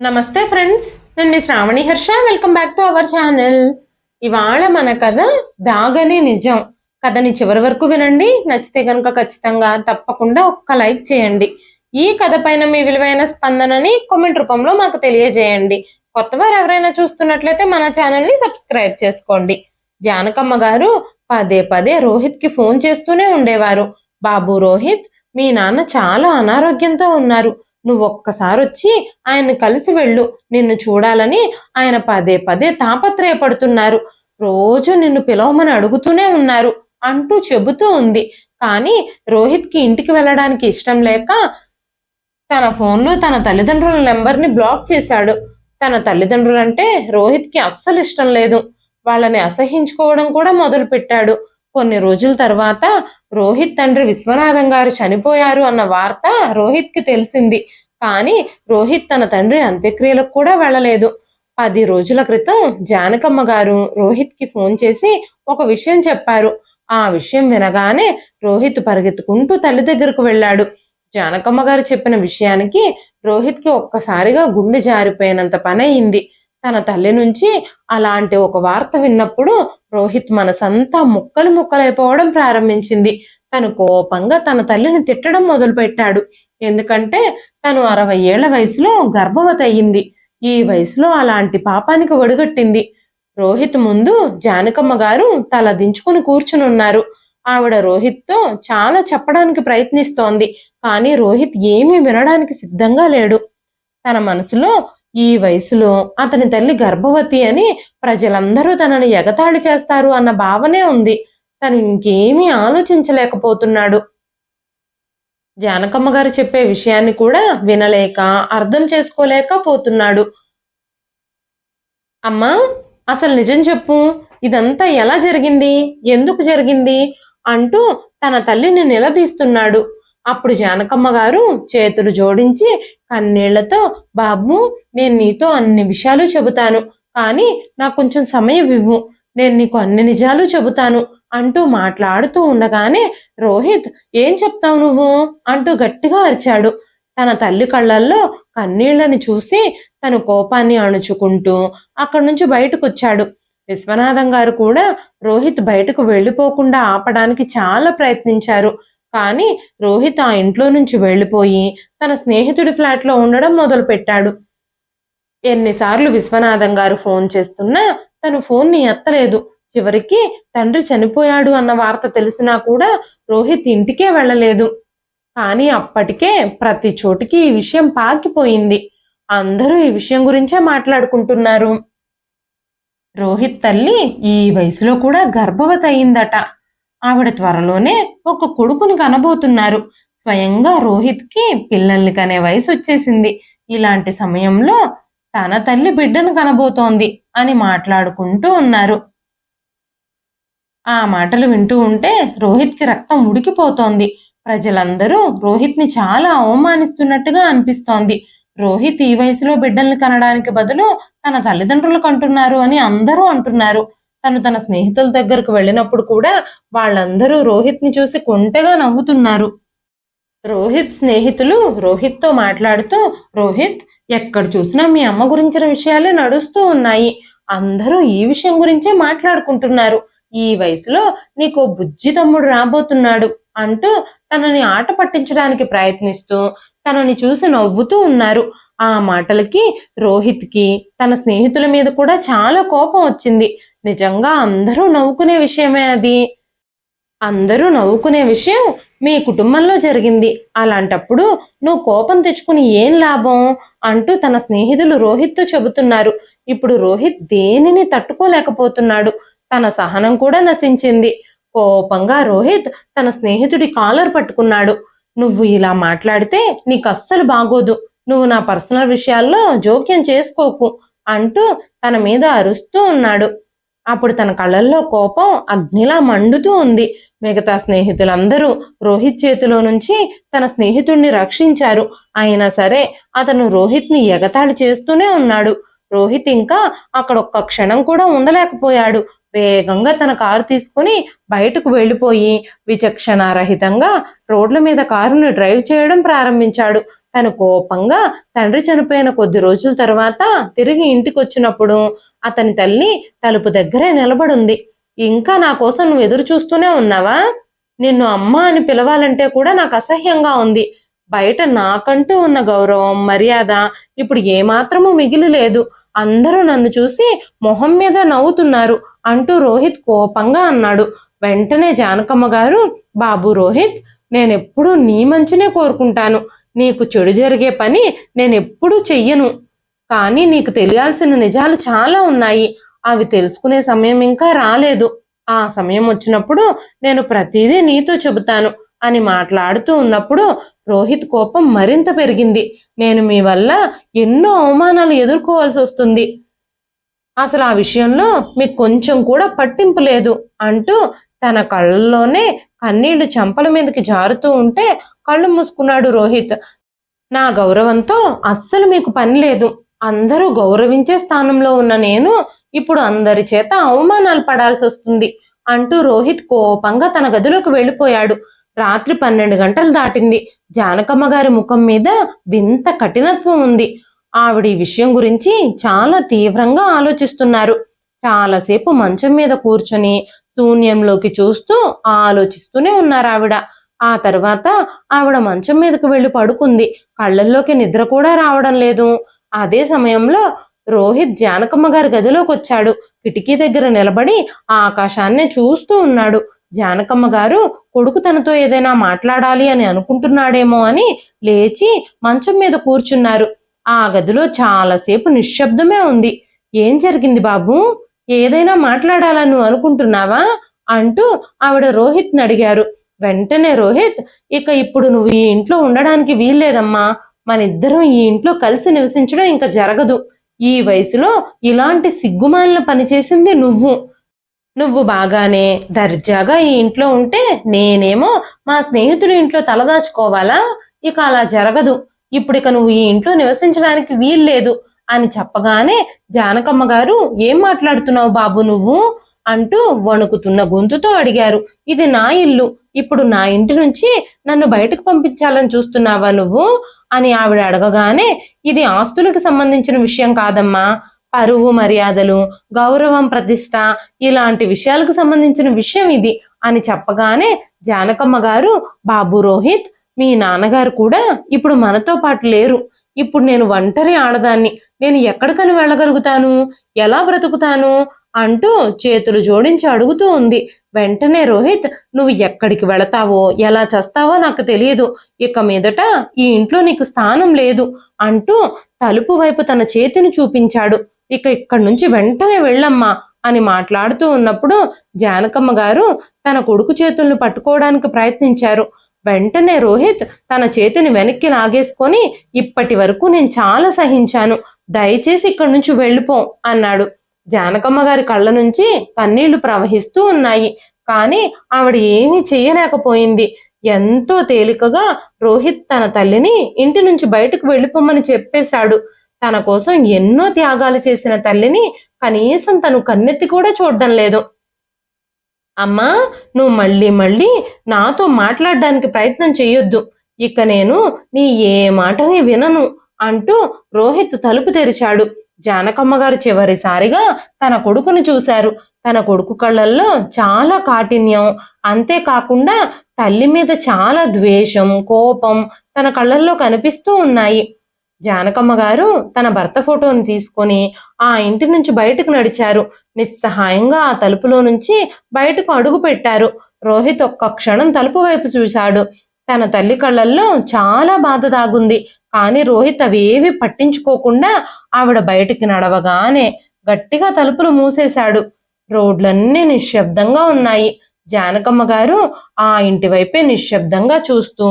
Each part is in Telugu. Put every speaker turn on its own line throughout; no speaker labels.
నమస్తే ఫ్రెండ్స్, నేను మీ Sravani Harsha. Welcome back to our channel. ఇవాళ మన కథ దాగని నిజం. కథని చివరి వరకు వినండి. నచ్చితే కనుక ఖచ్చితంగా తప్పకుండా ఒక్క లైక్ చేయండి. ఈ కథ పైన మీ విలువైన స్పందనని కామెంట్ రూపంలో మాకు తెలియజేయండి. కొత్తవారు ఎవరైనా చూస్తున్నట్లయితే మన ఛానల్ని సబ్స్క్రైబ్ చేసుకోండి. జానకమ్మ గారు పదే పదే రోహిత్కి ఫోన్ చేస్తూనే ఉండేవారు. బాబు రోహిత్, మీ నాన్న చాలా అనారోగ్యంతో ఉన్నారు. నువ్వు ఒక్కసారి వచ్చి ఆయన్ని కలిసి వెళ్ళు. నిన్ను చూడాలని ఆయన పదే పదే తాపత్రయపడుతున్నారు. రోజు నిన్ను పిలవమని అడుగుతూనే ఉన్నారు అంటూ చెబుతూ ఉంది. కానీ రోహిత్కి ఇంటికి వెళ్ళడానికి ఇష్టం లేక తన ఫోన్లో తన తల్లిదండ్రుల నెంబర్ని బ్లాక్ చేశాడు. తన తల్లిదండ్రులంటే రోహిత్కి అస్సలు ఇష్టం లేదు. వాళ్ళని అసహించుకోవడం కూడా మొదలు పెట్టాడు. కొన్ని రోజుల తర్వాత రోహిత్ తండ్రి విశ్వనాథం గారు చనిపోయారు అన్న వార్త రోహిత్కి తెలిసింది. కానీ రోహిత్ తన తండ్రి అంత్యక్రియలకు కూడా వెళ్ళలేదు. 10 రోజుల క్రితం జానకమ్మ గారు రోహిత్కి ఫోన్ చేసి ఒక విషయం చెప్పారు. ఆ విషయం వినగానే రోహిత్ పరిగెత్తుకుంటూ తల్లి దగ్గరకు వెళ్ళాడు. జానకమ్మ గారు చెప్పిన విషయానికి రోహిత్కి ఒక్కసారిగా గుండె జారిపోయినంత పని అయింది. తన తల్లి నుంచి అలాంటి ఒక వార్త విన్నప్పుడు రోహిత్ మనసంతా ముక్కలు ముక్కలైపోవడం ప్రారంభించింది. తను కోపంగా తన తల్లిని తిట్టడం మొదలుపెట్టాడు. ఎందుకంటే తను 60 ఏళ్ల వయసులో గర్భవతి అయ్యింది. ఈ వయసులో అలాంటి పాపానికి ఒడిగట్టింది. రోహిత్ ముందు జానకమ్మ గారు తల దించుకుని కూర్చునున్నారు. ఆవిడ రోహిత్తో చాలా చెప్పడానికి ప్రయత్నిస్తోంది. కానీ రోహిత్ ఏమీ వినడానికి సిద్ధంగా లేడు. తన మనసులో ఈ వయసులో అతని తల్లి గర్భవతి అని ప్రజలందరూ తనని ఎగతాళి చేస్తారు అన్న భావనే ఉంది. తను ఇంకేమీ ఆలోచించలేకపోతున్నాడు. జానకమ్మ గారు చెప్పే విషయాన్ని కూడా వినలేక అర్థం చేసుకోలేకపోతున్నాడు. అమ్మా, అసలు నిజం చెప్పు, ఇదంతా ఎలా జరిగింది, ఎందుకు జరిగింది అంటూ తన తల్లిని నిలదీస్తున్నాడు. అప్పుడు జానకమ్మ గారు చేతులు జోడించి కన్నీళ్లతో, బాబు, నేను నీతో అన్ని విషయాలు చెబుతాను, కానీ నాకు కొంచెం సమయం ఇవ్వు, నేను నీకు అన్ని నిజాలు చెబుతాను అంటూ మాట్లాడుతూ ఉండగానే రోహిత్, ఏం చెప్తావు నువ్వు అంటూ గట్టిగా అరిచాడు. తన తల్లి కళ్ళల్లో కన్నీళ్లని చూసి తన కోపాన్ని అణుచుకుంటూ అక్కడి నుంచి బయటకు వచ్చాడు. విశ్వనాథం గారు కూడా రోహిత్ బయటకు వెళ్ళిపోకుండా ఆపడానికి చాలా ప్రయత్నించారు. కానీ రోహిత్ ఆ ఇంట్లో నుంచి వెళ్ళిపోయి తన స్నేహితుడి ఫ్లాట్లో ఉండడం మొదలుపెట్టాడు. ఎన్నిసార్లు విశ్వనాథం గారు ఫోన్ చేస్తున్నా తను ఫోన్ని ఎత్తలేదు. చివరికి తండ్రి చనిపోయాడు అన్న వార్త తెలిసినా కూడా రోహిత్ ఇంటికే వెళ్ళలేదు. కానీ అప్పటికే ప్రతి చోటికి ఈ విషయం పాకిపోయింది. అందరూ ఈ విషయం గురించే మాట్లాడుకుంటున్నారు. రోహిత్ తల్లి ఈ వయసులో కూడా గర్భవతి అయిందట. ఆవిడ త్వరలోనే ఒక కొడుకుని కనబోతున్నారు. స్వయంగా రోహిత్కి పిల్లల్ని కనే వయసు వచ్చేసింది. ఇలాంటి సమయంలో తన తల్లి బిడ్డను కనబోతోంది అని మాట్లాడుకుంటూ ఉన్నారు. ఆ మాటలు వింటూ ఉంటే రోహిత్కి రక్తం ఉడికిపోతోంది. ప్రజలందరూ రోహిత్ని చాలా అవమానిస్తున్నట్టుగా అనిపిస్తోంది. రోహిత్ ఈ వయసులో బిడ్డల్ని కనడానికి బదులు తన తల్లిదండ్రులకు అంటున్నారు అని అందరూ అంటున్నారు. తను తన స్నేహితుల దగ్గరకు వెళ్ళినప్పుడు కూడా వాళ్ళందరూ రోహిత్ని చూసి కొంటెగా నవ్వుతున్నారు. రోహిత్ స్నేహితులు రోహిత్తో మాట్లాడుతూ, రోహిత్, ఎక్కడ చూసినా మీ అమ్మ గురించిన విషయాలే నడుస్తూ ఉన్నాయి. అందరూ ఈ విషయం గురించే మాట్లాడుకుంటున్నారు. ఈ వయసులో నీకు బుజ్జి తమ్ముడు రాబోతున్నాడు అంటూ తనని ఆట పట్టించడానికి ప్రయత్నిస్తూ తనని చూసి నవ్వుతూ ఉన్నారు. ఆ మాటలకి రోహిత్కి తన స్నేహితుల మీద కూడా చాలా కోపం వచ్చింది. నిజంగా అందరూ నవ్వుకునే విషయమే అది. అందరూ నవ్వుకునే విషయం మీ కుటుంబంలో జరిగింది. అలాంటప్పుడు నువ్వు కోపం తెచ్చుకుని ఏం లాభం అంటూ తన స్నేహితులు రోహిత్తో చెబుతున్నారు. ఇప్పుడు రోహిత్ దేనిని తట్టుకోలేకపోతున్నాడు. తన సహనం కూడా నశించింది. కోపంగా రోహిత్ తన స్నేహితుడి కాలర్ పట్టుకున్నాడు. నువ్వు ఇలా మాట్లాడితే నీకు అస్సలు బాగోదు. నువ్వు నా పర్సనల్ విషయాల్లో జోక్యం చేసుకోకు అంటూ తన మీద అరుస్తూ ఉన్నాడు. అప్పుడు తన కళ్ళల్లో కోపం అగ్నిలా మండుతూ ఉంది. మిగతా స్నేహితులందరూ రోహిత్ చేతిలో నుంచి తన స్నేహితుడిని రక్షించారు. అయినా సరే అతను రోహిత్ని ఎగతాళి చేస్తూనే ఉన్నాడు. రోహిత్ ఇంకా అక్కడ ఒక్క క్షణం కూడా ఉండలేకపోయాడు. వేగంగా తన కారు తీసుకుని బయటకు వెళ్ళిపోయి విచక్షణారహితంగా రోడ్ల మీద కారును డ్రైవ్ చేయడం ప్రారంభించాడు. తను కోపంగా తండ్రి చనిపోయిన కొద్ది రోజుల తర్వాత తిరిగి ఇంటికి వచ్చినప్పుడు అతని తల్లి తలుపు దగ్గరే నిలబడుంది. ఇంకా నా కోసం నువ్వు ఎదురు చూస్తూనే ఉన్నావా? నిన్ను అమ్మ అని పిలవాలంటే కూడా నాకు అసహ్యంగా ఉంది. బయట నాకంటూ ఉన్న గౌరవం, మర్యాద ఇప్పుడు ఏమాత్రమూ మిగిలి లేదు. అందరూ నన్ను చూసి మొహం మీద నవ్వుతున్నారు అంటూ రోహిత్ కోపంగా అన్నాడు. వెంటనే జానకమ్మ గారు, బాబు రోహిత్, నేనెప్పుడూ నీ మంచినే కోరుకుంటాను. నీకు చెడు జరిగే పని నేనెప్పుడూ చెయ్యను. కానీ నీకు తెలియాల్సిన నిజాలు చాలా ఉన్నాయి. అవి తెలుసుకునే సమయం ఇంకా రాలేదు. ఆ సమయం వచ్చినప్పుడు నేను ప్రతిదీ నీతో చెబుతాను అని మాట్లాడుతూ ఉన్నప్పుడు రోహిత్ కోపం మరింత పెరిగింది. నేను మీ వల్ల ఎన్నో అవమానాలు ఎదుర్కోవాల్సి వస్తుంది. అసలు ఆ విషయంలో మీకు కొంచెం కూడా పట్టింపు లేదు అంటూ తన కళ్ళల్లోనే కన్నీళ్లు చెంపల మీదకి జారుతూ ఉంటే కళ్ళు మూసుకున్నాడు రోహిత్. నా గౌరవంతో అస్సలు మీకు పని లేదు. అందరూ గౌరవించే స్థానంలో ఉన్న నేను ఇప్పుడు అందరి చేత అవమానాలు పడాల్సి వస్తుంది అంటూ రోహిత్ కోపంగా తన గదిలోకి వెళ్ళిపోయాడు. రాత్రి 12 గంటలు దాటింది. జానకమ్మ గారి ముఖం మీద వింత కఠినత్వం ఉంది. ఆవిడ ఈ విషయం గురించి చాలా తీవ్రంగా ఆలోచిస్తున్నారు. చాలాసేపు మంచం మీద కూర్చొని శూన్యంలోకి చూస్తూ ఆలోచిస్తూనే ఉన్నారు ఆవిడ. ఆ తర్వాత ఆవిడ మంచం మీదకు వెళ్ళి పడుకుంది. కళ్ళల్లోకి నిద్ర కూడా రావడం లేదు. అదే సమయంలో రోహిత్ జానకమ్మ గారి గదిలోకి వచ్చాడు. కిటికీ దగ్గర నిలబడి ఆకాశాన్నే చూస్తూ ఉన్నాడు. జానకమ్మ గారు కొడుకు తనతో ఏదైనా మాట్లాడాలి అని అనుకుంటున్నాడేమో అని లేచి మంచం మీద కూర్చున్నారు. ఆ గదిలో చాలాసేపు నిశ్శబ్దమే ఉంది. ఏం జరిగింది బాబు? ఏదైనా మాట్లాడాలని నువ్వు అనుకుంటున్నావా అంటూ ఆవిడ రోహిత్ని అడిగారు. వెంటనే రోహిత్, ఇక ఇప్పుడు నువ్వు ఈ ఇంట్లో ఉండడానికి వీల్లేదమ్మా. మనిద్దరం ఈ ఇంట్లో కలిసి నివసించడం ఇంకా జరగదు. ఈ వయసులో ఇలాంటి సిగ్గుమాలిన పని చేసింది నువ్వు బాగానే దర్జాగా ఈ ఇంట్లో ఉంటే నేనేమో మా స్నేహితుడి ఇంట్లో తలదాచుకోవాలా? ఇక అలా జరగదు. ఇక నువ్వు ఈ ఇంట్లో నివసించడానికి వీల్లేదు అని చెప్పగానే జానకమ్మ గారు, ఏం మాట్లాడుతున్నావు బాబు నువ్వు అంటూ వణుకుతున్న గొంతుతో అడిగారు. ఇది నా ఇల్లు. ఇప్పుడు నా ఇంటి నుంచి నన్ను బయటకు పంపించాలని చూస్తున్నావా నువ్వు అని ఆవిడ అడగగానే, ఇది ఆస్తులకు సంబంధించిన విషయం కాదమ్మా. పరువు మర్యాదలు, గౌరవం, ప్రతిష్ట ఇలాంటి విషయాలకు సంబంధించిన విషయం ఇది అని చెప్పగానే జానకమ్మ గారు, బాబు రోహిత్, మీ నాన్నగారు కూడా ఇప్పుడు మనతో పాటు లేరు. ఇప్పుడు నేను ఒంటరి ఆడదాన్ని. నేను ఎక్కడికని వెళ్ళగలుగుతాను? ఎలా బ్రతుకుతాను అంటూ చేతులు జోడించి అడుగుతూ ఉంది. వెంటనే రోహిత్, నువ్వు ఎక్కడికి వెళతావో ఎలా చేస్తావో నాకు తెలియదు. ఇక మీదట ఈ ఇంట్లో నీకు స్థానం లేదు అంటూ తలుపు వైపు తన చేతిని చూపించాడు. ఇక్కడి నుంచి వెంటనే వెళ్ళమ్మా అని మాట్లాడుతూ ఉన్నప్పుడు జానకమ్మ గారు తన కొడుకు చేతుల్ని పట్టుకోవడానికి ప్రయత్నించారు. వెంటనే రోహిత్ తన చేతిని వెనక్కి లాగేసుకొని, ఇప్పటి వరకు నేను చాలా సహించాను, దయచేసి ఇక్కడి నుంచి వెళ్ళిపో అన్నాడు. జానకమ్మ గారి కళ్ళ నుంచి కన్నీళ్లు ప్రవహిస్తూ ఉన్నాయి. కానీ ఆవిడ ఏమీ చెయ్యలేకపోయింది. ఎంతో తేలికగా రోహిత్ తన తల్లిని ఇంటి నుంచి బయటకు వెళ్ళిపోమని చెప్పేశాడు. తన కోసం ఎన్నో త్యాగాలు చేసిన తల్లిని కనీసం తను కన్నెత్తి కూడా చూడడం లేదు. అమ్మా, నువ్వు మళ్ళీ మళ్ళీ నాతో మాట్లాడడానికి ప్రయత్నం చెయ్యొద్దు. ఇక నేను నీ ఏ మాటని వినను అంటూ రోహిత్ తలుపు తెరిచాడు. జానకమ్మ గారు చివరిసారిగా తన కొడుకును చూశారు. తన కొడుకు కళ్ళల్లో చాలా కాఠిన్యం, అంతేకాకుండా తల్లి మీద చాలా ద్వేషం, కోపం తన కళ్ళల్లో కనిపిస్తూ ఉన్నాయి. జానకమ్మ గారు తన భర్త ఫోటోని తీసుకొని ఆ ఇంటి నుంచి బయటకు నడిచారు. నిస్సహాయంగా ఆ తలుపులో నుంచి బయటకు అడుగు పెట్టారు. రోహిత్ ఒక్క క్షణం తలుపు వైపు చూశాడు. తన తల్లి కళ్ళల్లో చాలా బాధ దాగుంది. కానీ రోహిత్ అవేవి పట్టించుకోకుండా ఆవిడ బయటికి నడవగానే గట్టిగా తలుపులు మూసేశాడు. రోడ్లన్నీ నిశ్శబ్దంగా ఉన్నాయి. జానకమ్మ గారు ఆ ఇంటి వైపే నిశ్శబ్దంగా చూస్తూ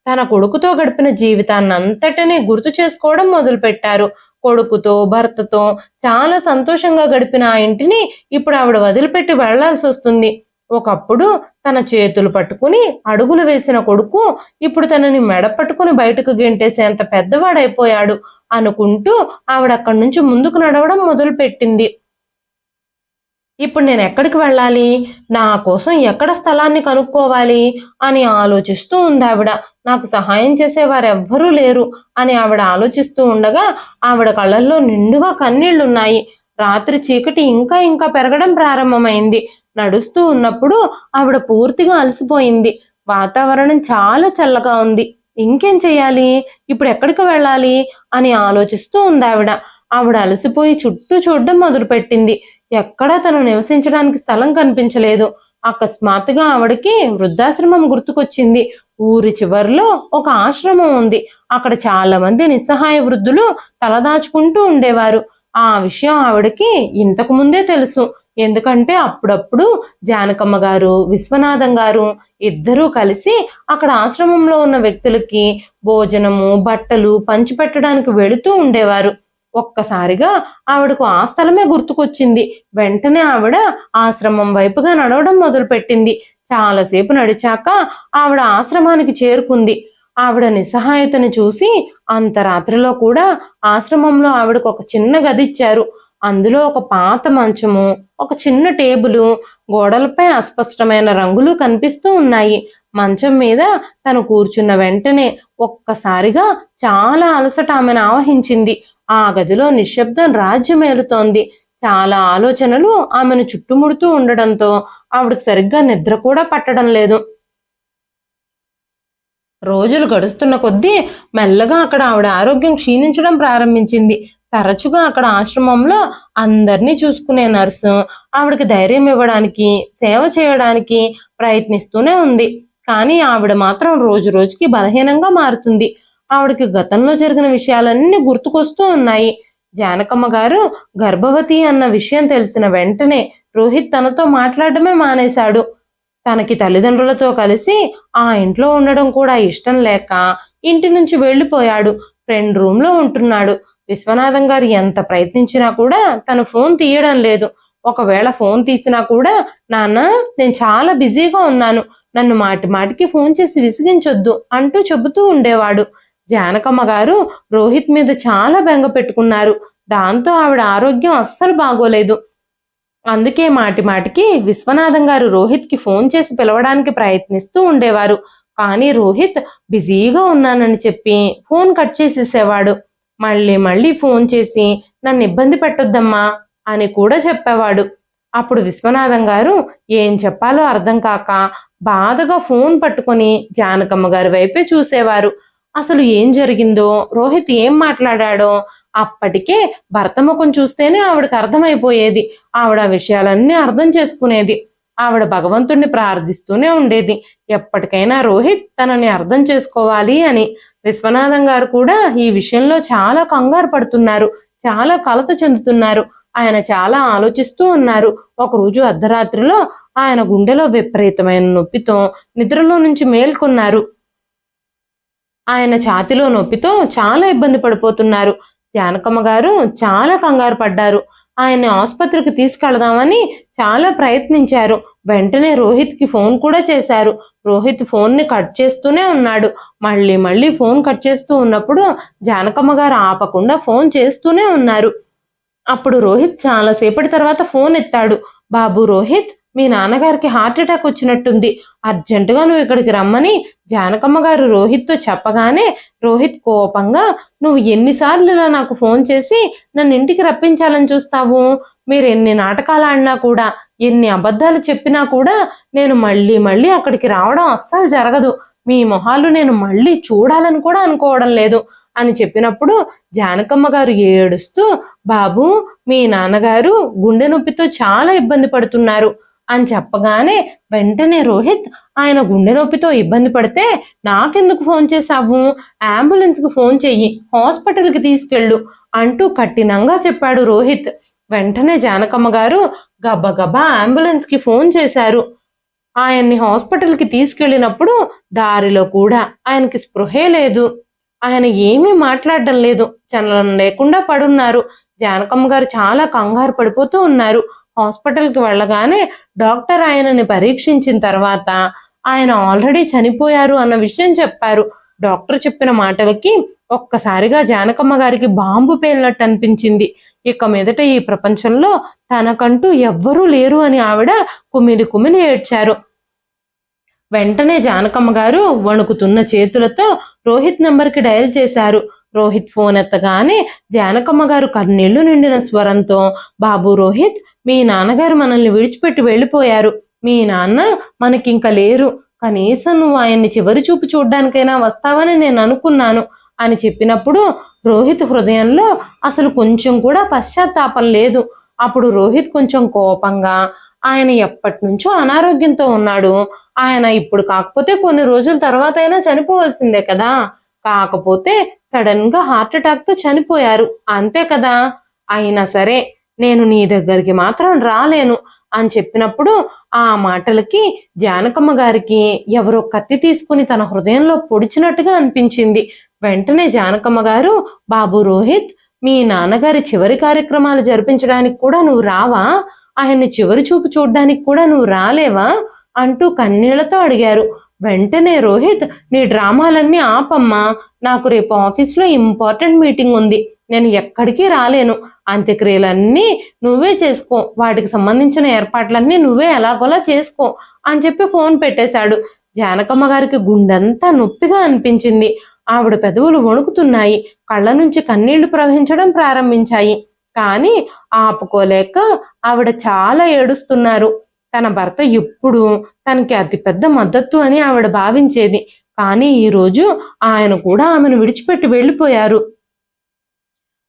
తన కొడుకుతో గడిపిన జీవితాన్నంతటినీ గుర్తు చేసుకోవడం మొదలుపెట్టారు. కొడుకుతో, భర్తతో చాలా సంతోషంగా గడిపిన ఆ ఇంటిని ఇప్పుడు ఆవిడ వదిలిపెట్టి వెళ్లాల్సి వస్తుంది. ఒకప్పుడు తన చేతులు పట్టుకుని అడుగులు వేసిన కొడుకు ఇప్పుడు తనని మెడ పట్టుకుని బయటకు గెంటేసేంత పెద్దవాడైపోయాడు అనుకుంటూ ఆవిడ అక్కడి నుంచి ముందుకు నడవడం మొదలుపెట్టింది. ఇప్పుడు నేను ఎక్కడికి వెళ్ళాలి? నా కోసం ఎక్కడ స్థలాన్ని కనుక్కోవాలి అని ఆలోచిస్తూ ఉంది ఆవిడ. నాకు సహాయం చేసేవారెవ్వరూ లేరు అని ఆవిడ ఆలోచిస్తూ ఉండగా ఆవిడ కళ్ళల్లో నిండుగా కన్నీళ్లున్నాయి. రాత్రి చీకటి ఇంకా ఇంకా పెరగడం ప్రారంభమైంది. నడుస్తూ ఉన్నప్పుడు ఆవిడ పూర్తిగా అలసిపోయింది. వాతావరణం చాలా చల్లగా ఉంది. ఇంకేం చెయ్యాలి? ఇప్పుడు ఎక్కడికి వెళ్ళాలి అని ఆలోచిస్తూ ఉంది ఆవిడ. ఆవిడ అలసిపోయి చుట్టూ చూడడం మొదలుపెట్టింది. ఎక్కడా తను నివసించడానికి స్థలం కనిపించలేదు. అకస్మాత్తుగా ఆవిడకి వృద్ధాశ్రమం గుర్తుకొచ్చింది. ఊరి చివర్లో ఒక ఆశ్రమం ఉంది. అక్కడ చాలా మంది నిస్సహాయ వృద్ధులు తలదాచుకుంటూ ఉండేవారు. ఆ విషయం ఆవిడకి ఇంతకు ముందే తెలుసు. ఎందుకంటే అప్పుడప్పుడు జానకమ్మ గారు, విశ్వనాథం గారు ఇద్దరూ కలిసి అక్కడ ఆశ్రమంలో ఉన్న వ్యక్తులకి భోజనము, బట్టలు పంచిపెట్టడానికి వెళుతూ ఉండేవారు. ఒక్కసారిగా ఆవిడకు ఆ స్థలమే గుర్తుకొచ్చింది. వెంటనే ఆవిడ ఆశ్రమం వైపుగా నడవడం మొదలుపెట్టింది. చాలాసేపు నడిచాక ఆవిడ ఆశ్రమానికి చేరుకుంది. ఆవిడ నిస్సహాయతని చూసి అంత రాత్రిలో కూడా ఆశ్రమంలో ఆవిడకు ఒక చిన్న గది ఇచ్చారు. అందులో ఒక పాత మంచము, ఒక చిన్న టేబులు, గోడలపై అస్పష్టమైన రంగులు కనిపిస్తూ ఉన్నాయి. మంచం మీద తను కూర్చున్న వెంటనే ఒక్కసారిగా చాలా అలసట ఆమెను ఆవహించింది. ఆ గదిలో నిశ్శబ్దం రాజ్యమేలుతోంది. చాలా ఆలోచనలు ఆమెను చుట్టుముడుతూ ఉండడంతో ఆవిడకి సరిగ్గా నిద్ర కూడా పట్టడం లేదు. రోజులు గడుస్తున్న కొద్దీ మెల్లగా అక్కడ ఆవిడ ఆరోగ్యం క్షీణించడం ప్రారంభించింది. తరచుగా అక్కడ ఆశ్రమంలో అందరినీ చూసుకునే నర్సు ఆవిడకి ధైర్యం ఇవ్వడానికి, సేవ చేయడానికి ప్రయత్నిస్తూనే ఉంది. కానీ ఆవిడ మాత్రం రోజు రోజుకి బలహీనంగా మారుతుంది. ఆవిడకి గతంలో జరిగిన విషయాలన్నీ గుర్తుకొస్తూ ఉన్నాయి. జానకమ్మ గారు గర్భవతి అన్న విషయం తెలిసిన వెంటనే రోహిత్ తనతో మాట్లాడడమే మానేశాడు. తనకి తల్లిదండ్రులతో కలిసి ఆ ఇంట్లో ఉండడం కూడా ఇష్టం లేక ఇంటి నుంచి వెళ్ళిపోయాడు. ఫ్రెండ్ రూమ్లో ఉంటున్నాడు. విశ్వనాథం గారు ఎంత ప్రయత్నించినా కూడా తను ఫోన్ తీయడం లేదు. ఒకవేళ ఫోన్ తీసినా కూడా, నాన్న నేను చాలా బిజీగా ఉన్నాను, నన్ను మాటి మాటికి ఫోన్ చేసి విసిగించొద్దు అంటూ చెబుతూ ఉండేవాడు. జానకమ్మ గారు రోహిత్ మీద చాలా బెంగ పెట్టుకున్నారు. దాంతో ఆవిడ ఆరోగ్యం అస్సలు బాగోలేదు. అందుకే మాటి మాటికి విశ్వనాథం గారు రోహిత్కి ఫోన్ చేసి పిలవడానికి ప్రయత్నిస్తూ ఉండేవారు. కానీ రోహిత్ బిజీగా ఉన్నానని చెప్పి ఫోన్ కట్ చేసేసేవాడు. మళ్ళీ మళ్ళీ ఫోన్ చేసి నన్ను ఇబ్బంది పెట్టొద్దమ్మా అని కూడా చెప్పేవాడు. అప్పుడు విశ్వనాథం గారు ఏం చెప్పాలో అర్థం కాక బాధగా ఫోన్ పట్టుకొని జానకమ్మ గారి వైపే చూసేవారు. అసలు ఏం జరిగిందో, రోహిత్ ఏం మాట్లాడాడో అప్పటికే భర్త ముఖం చూస్తేనే ఆవిడకి అర్థమైపోయేది. ఆవిడ విషయాలన్నీ అర్థం చేసుకునేది. ఆవిడ భగవంతుణ్ణి ప్రార్థిస్తూనే ఉండేది, ఎప్పటికైనా రోహిత్ తనని అర్థం చేసుకోవాలి అని. విశ్వనాథం గారు కూడా ఈ విషయంలో చాలా కంగారు పడుతున్నారు, చాలా కలత చెందుతున్నారు. ఆయన చాలా ఆలోచిస్తూ ఉన్నారు. ఒకరోజు అర్ధరాత్రిలో ఆయన గుండెలో విపరీతమైన నొప్పితో నిద్రలో నుంచి మేల్కొన్నారు. ఆయన ఛాతిలో నొప్పితో చాలా ఇబ్బంది పడిపోతున్నారు. జానకమ్మ గారు చాలా కంగారు పడ్డారు. ఆయన్ని ఆసుపత్రికి తీసుకెళదామని చాలా ప్రయత్నించారు. వెంటనే రోహిత్కి ఫోన్ కూడా చేశారు. రోహిత్ ఫోన్ని కట్ చేస్తూనే ఉన్నాడు. మళ్ళీ మళ్ళీ ఫోన్ కట్ చేస్తూ ఉన్నప్పుడు జానకమ్మ గారు ఆపకుండా ఫోన్ చేస్తూనే ఉన్నారు. అప్పుడు రోహిత్ చాలాసేపటి తర్వాత ఫోన్ ఎత్తాడు. బాబు రోహిత్, మీ నాన్నగారికి హార్ట్ అటాక్ వచ్చినట్టుంది, అర్జెంటుగా నువ్వు ఇక్కడికి రమ్మని జానకమ్మ గారు రోహిత్తో చెప్పగానే రోహిత్ కోపంగా, నువ్వు ఎన్నిసార్లు ఇలా నాకు ఫోన్ చేసి నన్ను ఇంటికి రప్పించాలని చూస్తావు? మీరు ఎన్ని నాటకాలు ఆడినా కూడా, ఎన్ని అబద్ధాలు చెప్పినా కూడా నేను మళ్ళీ మళ్ళీ అక్కడికి రావడం అస్సలు జరగదు. మీ మొహాలు నేను మళ్ళీ చూడాలని కూడా అనుకోవడం లేదు అని చెప్పినప్పుడు జానకమ్మ గారు ఏడుస్తూ, బాబు మీ నాన్నగారు గుండె నొప్పితో చాలా ఇబ్బంది పడుతున్నారు అని చెప్పగానే వెంటనే రోహిత్, ఆయన గుండె నొప్పితో ఇబ్బంది పడితే నాకెందుకు ఫోన్ చేశావు? అంబులెన్స్కి ఫోన్ చెయ్యి, హాస్పిటల్కి తీసుకెళ్ళు అంటూ కఠినంగా చెప్పాడు రోహిత్. వెంటనే జానకమ్మ గారు గబగబా అంబులెన్స్కి ఫోన్ చేశారు. ఆయన్ని హాస్పిటల్కి తీసుకెళ్ళినప్పుడు దారిలో కూడా ఆయనకి స్పృహే లేదు. ఆయన ఏమీ మాట్లాడడం లేదు, చలనం లేకుండా పడున్నారు. జానకమ్మ గారు చాలా కంగారు పడిపోతూ ఉన్నారు. హాస్పిటల్కి వెళ్ళగానే డాక్టర్ ఆయనని పరీక్షించిన తర్వాత ఆయన ఆల్రెడీ చనిపోయారు అన్న విషయం చెప్పారు. డాక్టర్ చెప్పిన మాటలకి ఒక్కసారిగా జానకమ్మ గారికి బాంబు పేలినట్టు అనిపించింది. ఇక మీదట ఈ ప్రపంచంలో తనకంటూ ఎవ్వరూ లేరు అని ఆవిడ కుమిలి కుమిలి ఏడ్చారు. వెంటనే జానకమ్మ గారు వణుకుతున్న చేతులతో రోహిత్ నంబర్కి డయల్ చేశారు. రోహిత్ ఫోన్ ఎత్తగానే జానకమ్మ గారు కన్నీళ్లు నిండిన స్వరంతో, బాబు రోహిత్, మీ నాన్నగారు మనల్ని విడిచిపెట్టి వెళ్ళిపోయారు. మీ నాన్న మనకింక లేరు. కనీసం నువ్వు ఆయన్ని చివరి చూపు చూడ్డానికైనా వస్తావని నేను అనుకున్నాను అని చెప్పినప్పుడు రోహిత్ హృదయంలో అసలు కొంచెం కూడా పశ్చాత్తాపం లేదు. అప్పుడు రోహిత్ కొంచెం కోపంగా, ఆయన ఎప్పటి నుంచో అనారోగ్యంతో ఉన్నాడు, ఆయన ఇప్పుడు కాకపోతే కొన్ని రోజుల తర్వాత అయినా చనిపోవాల్సిందే కదా, కాకపోతే సడన్ గా హార్ట్ అటాక్ తో చనిపోయారు అంతే కదా, అయినా సరే నేను నీ దగ్గరికి మాత్రం రాలేను అని చెప్పినప్పుడు ఆ మాటలకి జానకమ్మ గారికి ఎవరో కత్తి తీసుకుని తన హృదయంలో పొడిచినట్టుగా అనిపించింది. వెంటనే జానకమ్మ గారు, బాబు రోహిత్, మీ నాన్నగారి చివరి కార్యక్రమాలు జరిపించడానికి కూడా నువ్వు రావా, ఆయన్ని చివరి చూపు చూడ్డానికి కూడా నువ్వు రాలేవా అంటూ కన్నీళ్లతో అడిగారు. వెంటనే రోహిత్, నీ డ్రామాలన్నీ ఆపమ్మా, నాకు రేపు ఆఫీస్లో ఇంపార్టెంట్ మీటింగ్ ఉంది, నేను ఎక్కడికి రాలేను, అంత్యక్రియలన్నీ నువ్వే చేసుకో, వాటికి సంబంధించిన ఏర్పాట్లన్నీ నువ్వే ఎలాగోలా చేసుకో అని చెప్పి ఫోన్ పెట్టేశాడు. జానకమ్మ గారికి గుండెంతా నొప్పిగా అనిపించింది. ఆవిడ పెదవులు వణుకుతున్నాయి, కళ్ళ నుంచి కన్నీళ్లు ప్రవహించడం ప్రారంభించాయి. కానీ ఆపుకోలేక ఆవిడ చాలా ఏడుస్తున్నారు. తన భర్త ఎప్పుడు తనకి అతిపెద్ద మద్దతు అని ఆవిడ భావించేది. కానీ ఈరోజు ఆయన కూడా ఆమెను విడిచిపెట్టి వెళ్ళిపోయారు.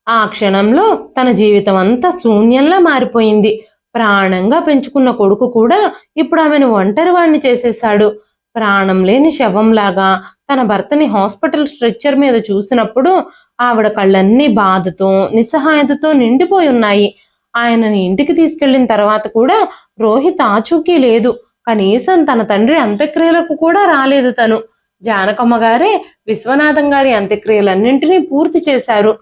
ఆ క్షణంలో తన జీవితం అంతా శూన్యంలా మారిపోయింది. ప్రాణంగా పెంచుకున్న కొడుకు కూడా ఇప్పుడు ఆమెను ఒంటరివాణ్ణి చేసేశాడు. ప్రాణం లేని శవంలాగా తన భర్తని హాస్పిటల్ స్ట్రెచ్చర్ మీద చూసినప్పుడు ఆవిడ కళ్ళన్నీ బాధతో నిస్సహాయతతో నిండిపోయి ఉన్నాయి. ఆయనని ఇంటికి తీసుకెళ్లిన తర్వాత కూడా రోహిత్ ఆచూకీ లేదు. కనీసం తన తండ్రి అంత్యక్రియలకు కూడా రాలేదు తను. జానకమ్మ గారే విశ్వనాథం గారి అంత్యక్రియలన్నింటినీ పూర్తి చేశారు.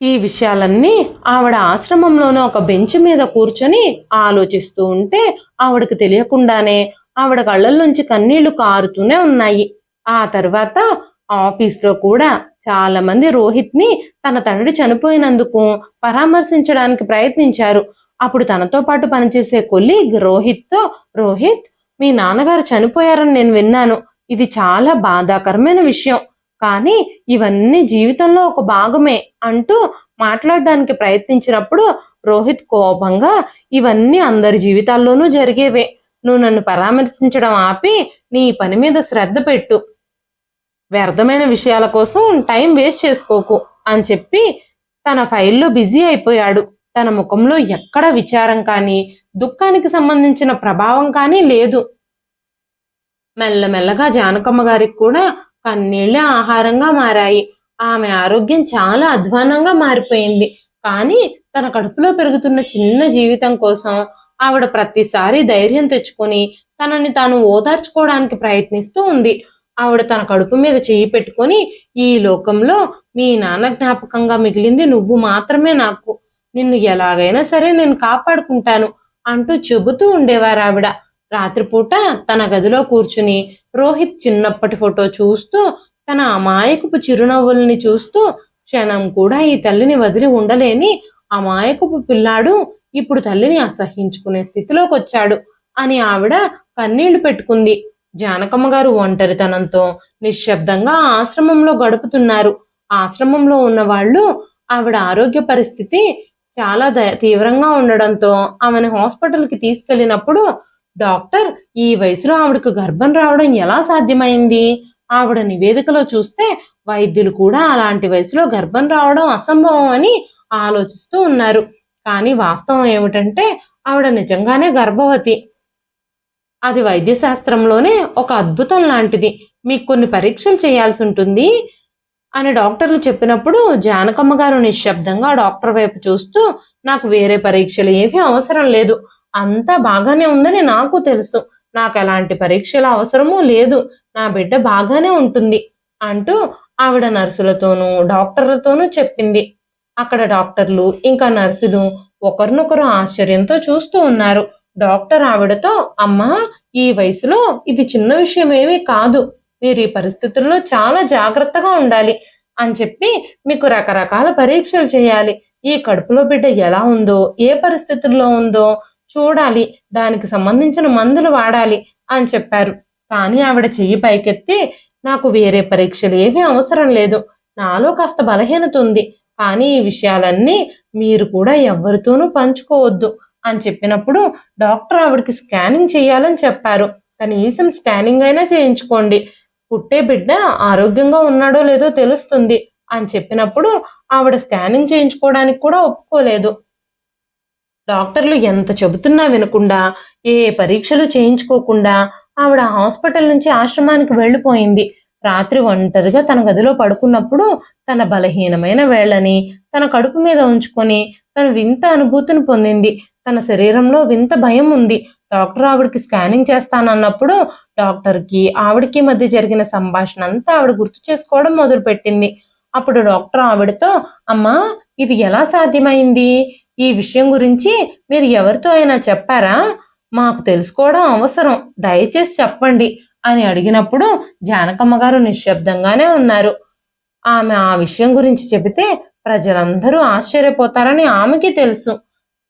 ఈ విషయాలన్నీ ఆవిడ ఆశ్రమంలోనే ఒక బెంచ్ మీద కూర్చొని ఆలోచిస్తూ ఉంటే ఆవిడకు తెలియకుండానే ఆవిడ కళ్ళల్లోంచి కన్నీళ్లు కారుతూనే ఉన్నాయి. ఆ తర్వాత ఆఫీస్లో కూడా చాలా మంది రోహిత్ ని తన తండ్రి చనిపోయినందుకు పరామర్శించడానికి ప్రయత్నించారు. అప్పుడు తనతో పాటు పనిచేసే కొలీగ్ రోహిత్తో, రోహిత్, మీ నాన్నగారు చనిపోయారని నేను విన్నాను, ఇది చాలా బాధాకరమైన విషయం, కానీ ఇవన్నీ జీవితంలో ఒక భాగమే అంటూ మాట్లాడడానికి ప్రయత్నించినప్పుడు రోహిత్ కోపంగా, ఇవన్నీ అందరి జీవితాల్లోనూ జరిగేవే, నువ్వు నన్ను పరామర్శించడం ఆపి నీ పని మీద శ్రద్ధ పెట్టు, వ్యర్థమైన విషయాల కోసం టైం వేస్ట్ చేసుకోకు అని చెప్పి తన ఫైల్లో బిజీ అయిపోయాడు. తన ముఖంలో ఎక్కడ విచారం కానీ దుఃఖానికి సంబంధించిన ప్రభావం కానీ లేదు. మెల్లమెల్లగా జానకమ్మ గారికి కూడా కన్నీళ్లే ఆహారంగా మారాయి. ఆమె ఆరోగ్యం చాలా అధ్వానంగా మారిపోయింది. కానీ తన కడుపులో పెరుగుతున్న చిన్న జీవితం కోసం ఆవిడ ప్రతిసారి ధైర్యం తెచ్చుకొని తనని తాను ఓదార్చుకోవడానికి ప్రయత్నిస్తూ ఉంది. ఆవిడ తన కడుపు మీద చెయ్యి పెట్టుకొని, ఈ లోకంలో మీ నాన్న జ్ఞాపకంగా మిగిలింది నువ్వు మాత్రమే నాకు, నిన్ను ఎలాగైనా సరే నేను కాపాడుకుంటాను అంటూ చెబుతూ ఉండేవారు ఆవిడ. రాత్రిపూట తన గదిలో కూర్చుని రోహిత్ చిన్నప్పటి ఫోటో చూస్తూ, తన అమాయకపు చిరునవ్వుల్ని చూస్తూ, క్షణం కూడా ఈ తల్లిని వదిలి ఉండలేని అమాయకపు పిల్లాడు ఇప్పుడు తల్లిని అసహించుకునే స్థితిలోకి వచ్చాడు అని ఆవిడ కన్నీళ్లు పెట్టుకుంది. జానకమ్మ గారు ఒంటరితనంతో నిశ్శబ్దంగా ఆశ్రమంలో గడుపుతున్నారు. ఆశ్రమంలో ఉన్న వాళ్ళు ఆవిడ ఆరోగ్య పరిస్థితి చాలా తీవ్రంగా ఉండడంతో ఆమెను హాస్పిటల్కి తీసుకెళ్లినప్పుడు డాక్టర్, ఈ వయసులో ఆవిడకు గర్భం రావడం ఎలా సాధ్యమైంది, ఆవిడ నివేదికలో చూస్తే వైద్యులు కూడా అలాంటి వయసులో గర్భం రావడం అసంభవం అని ఆలోచిస్తూ ఉన్నారు. కానీ వాస్తవం ఏమిటంటే ఆవిడ నిజంగానే గర్భవతి. అది వైద్యశాస్త్రంలోనే ఒక అద్భుతం లాంటిది, మీకు కొన్ని పరీక్షలు చేయాల్సి ఉంటుంది అని డాక్టర్లు చెప్పినప్పుడు జానకమ్మ గారు నిశ్శబ్దంగా డాక్టర్ వైపు చూస్తూ, నాకు వేరే పరీక్షలు ఏమీ అవసరం లేదు, అంతా బాగానే ఉందని నాకు తెలుసు, నాకు ఎలాంటి పరీక్షల అవసరమూ లేదు, నా బిడ్డ బాగానే ఉంటుంది అంటూ ఆవిడ నర్సులతోనూ డాక్టర్లతోనూ చెప్పింది. అక్కడ డాక్టర్లు ఇంకా నర్సులు ఒకరినొకరు ఆశ్చర్యంతో చూస్తూ ఉన్నారు. డాక్టర్ ఆవిడతో, అమ్మా, ఈ వయసులో ఇది చిన్న విషయం ఏమీ కాదు, మీరు ఈ పరిస్థితుల్లో చాలా జాగ్రత్తగా ఉండాలి అని చెప్పి మీకు రకరకాల పరీక్షలు చేయాలి, ఈ కడుపులో బిడ్డ ఎలా ఉందో, ఏ పరిస్థితుల్లో ఉందో చూడాలి, దానికి సంబంధించిన మందులు వాడాలి అని చెప్పారు. కానీ ఆవిడ చెయ్యి పైకెత్తి, నాకు వేరే పరీక్షలు ఏమీ అవసరం లేదు, నాలో కాస్త బలహీనత ఉంది, కానీ ఈ విషయాలన్నీ మీరు కూడా ఎవ్వరితోనూ పంచుకోవద్దు అని చెప్పినప్పుడు డాక్టర్ ఆవిడకి స్కానింగ్ చేయాలని చెప్పారు. కనీసం స్కానింగ్ అయినా చేయించుకోండి, పుట్టే బిడ్డ ఆరోగ్యంగా ఉన్నాడో లేదో తెలుస్తుంది అని చెప్పినప్పుడు ఆవిడ స్కానింగ్ చేయించుకోవడానికి కూడా ఒప్పుకోలేదు. డాక్టర్లు ఎంత చెబుతున్నా వినకుండా, ఏ పరీక్షలు చేయించుకోకుండా ఆవిడ హాస్పిటల్ నుంచి ఆశ్రమానికి వెళ్ళిపోయింది. రాత్రి ఒంటరిగా తన గదిలో పడుకున్నప్పుడు తన బలహీనమైన వేళ్ళని తన కడుపు మీద ఉంచుకొని తను వింత అనుభూతిని పొందింది. తన శరీరంలో వింత భయం ఉంది. డాక్టర్ ఆవిడకి స్కానింగ్ చేస్తానన్నప్పుడు డాక్టర్కి ఆవిడకి మధ్య జరిగిన సంభాషణ అంతా ఆవిడ గుర్తు చేసుకోవడం మొదలుపెట్టింది. అప్పుడు డాక్టర్ ఆవిడతో, అమ్మా, ఇది ఎలా సాధ్యమైంది? ఈ విషయం గురించి మీరు ఎవరితో అయినా చెప్పారా? మాకు తెలుసుకోవడం అవసరం, దయచేసి చెప్పండి అని అడిగినప్పుడు జానకమ్మ గారు నిశ్శబ్దంగానే ఉన్నారు. ఆమె ఆ విషయం గురించి చెబితే ప్రజలందరూ ఆశ్చర్యపోతారని ఆమెకి తెలుసు.